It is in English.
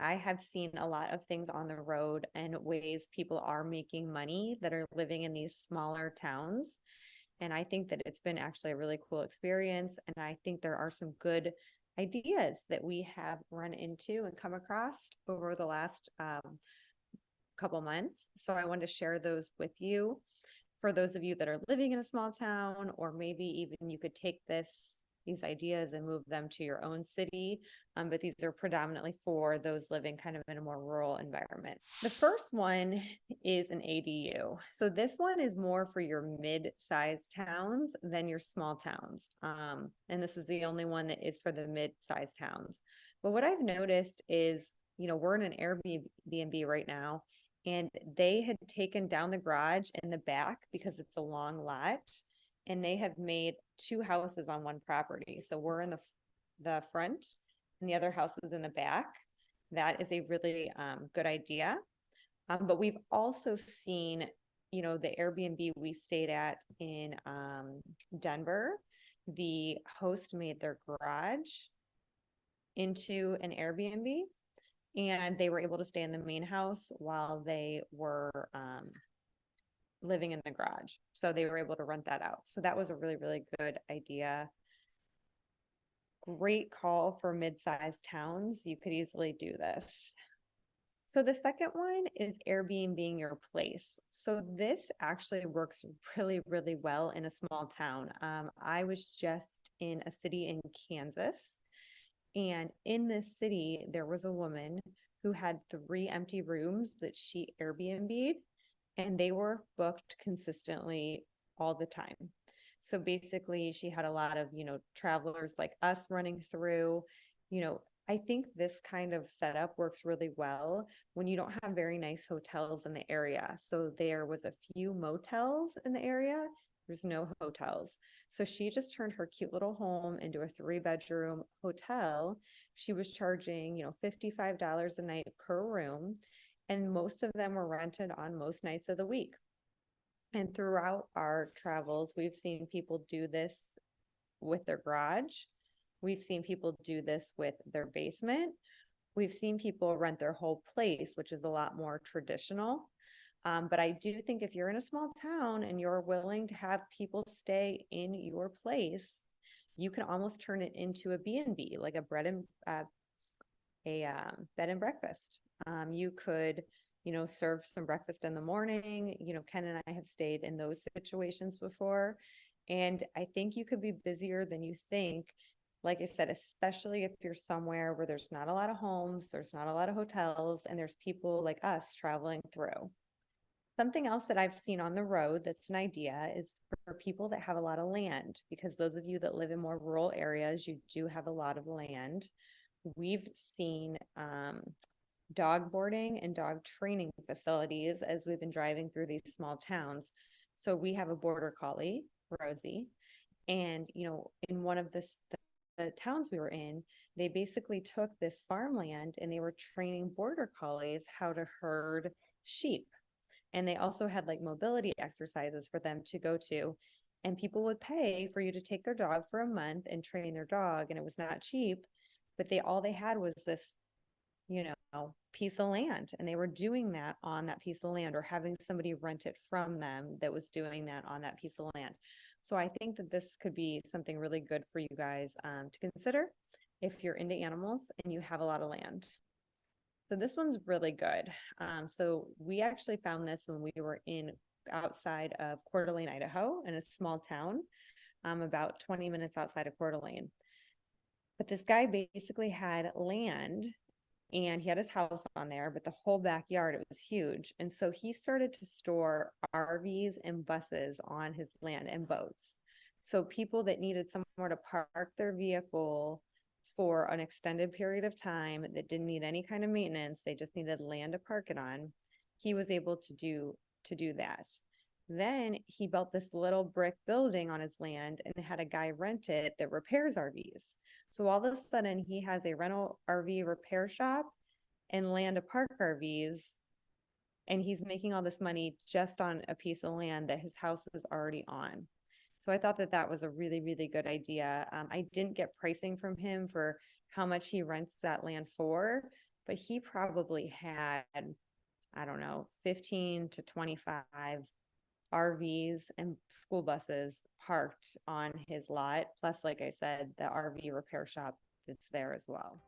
I have seen a lot of things on the road and ways people are making money that are living in these smaller towns. And I think that it's been actually a really cool experience. And I think there are some good ideas that we have run into and come across over the last couple months. So I wanted to share those with you for those of you that are living in a small town, or maybe even you could take these ideas and move them to your own city. But these are predominantly for those living kind of in a more rural environment. The first one is an ADU. So this one is more for your mid-sized towns than your small towns. And this is the only one that is for the mid-sized towns. But what I've noticed is, we're in an Airbnb right now, and they had taken down the garage in the back because it's a long lot, and they have made two houses on one property. So we're in the front and the other house is in the back. That is a really good idea. But we've also seen, the Airbnb we stayed at in Denver, the host made their garage into an Airbnb, and they were able to stay in the main house while they were living in the garage. So they were able to rent that out. So that was a really, really good idea. Great call for mid-sized towns. You could easily do this. So the second one is Airbnb your place. So this actually works really, really well in a small town. I was just in a city in Kansas, and in this city, there was a woman who had 3 empty rooms that she Airbnb'd, and they were booked consistently all the time. So basically, she had a lot of, travelers like us running through. I think this kind of setup works really well when you don't have very nice hotels in the area. So there was a few motels in the area. There's no hotels. So she just turned her cute little home into a 3-bedroom hotel. She was charging, $55 a night per room, and most of them were rented on most nights of the week. And throughout our travels, we've seen people do this with their garage. We've seen people do this with their basement. We've seen people rent their whole place, which is a lot more traditional. But I do think if you're in a small town and you're willing to have people stay in your place, you can almost turn it into a B&B, like a bed and breakfast. You could, serve some breakfast in the morning. Ken and I have stayed in those situations before, and I think you could be busier than you think. Like I said, especially if you're somewhere where there's not a lot of homes, there's not a lot of hotels, and there's people like us traveling through. Something else that I've seen on the road that's an idea is for people that have a lot of land, because those of you that live in more rural areas, you do have a lot of land. We've seen dog boarding and dog training facilities as we've been driving through these small towns. So we have a border collie, Rosie, and in one of the towns we were in, they basically took this farmland and they were training border collies how to herd sheep. And they also had like mobility exercises for them to go to. And people would pay for you to take their dog for a month and train their dog. And it was not cheap, but all they had was this, piece of land. And they were doing that on that piece of land, or having somebody rent it from them that was doing that on that piece of land. So I think that this could be something really good for you guys to consider if you're into animals and you have a lot of land. So this one's really good. So we actually found this when we were outside of Coeur d'Alene, Idaho, in a small town, about 20 minutes outside of Coeur d'Alene. But this guy basically had land, and he had his house on there, but the whole backyard, it was huge. And so he started to store RVs and buses on his land, and boats. So people that needed somewhere to park their vehicle for an extended period of time, that didn't need any kind of maintenance, they just needed land to park it on, he was able to do that. Then he built this little brick building on his land and had a guy rent it that repairs RVs. So all of a sudden he has a rental RV repair shop and land to park RVs, and he's making all this money just on a piece of land that his house is already on. So I thought that was a really, really good idea. I didn't get pricing from him for how much he rents that land for, but he probably had, I don't know, 15 to 25 RVs and school buses parked on his lot. Plus, like I said, the RV repair shop that's there as well.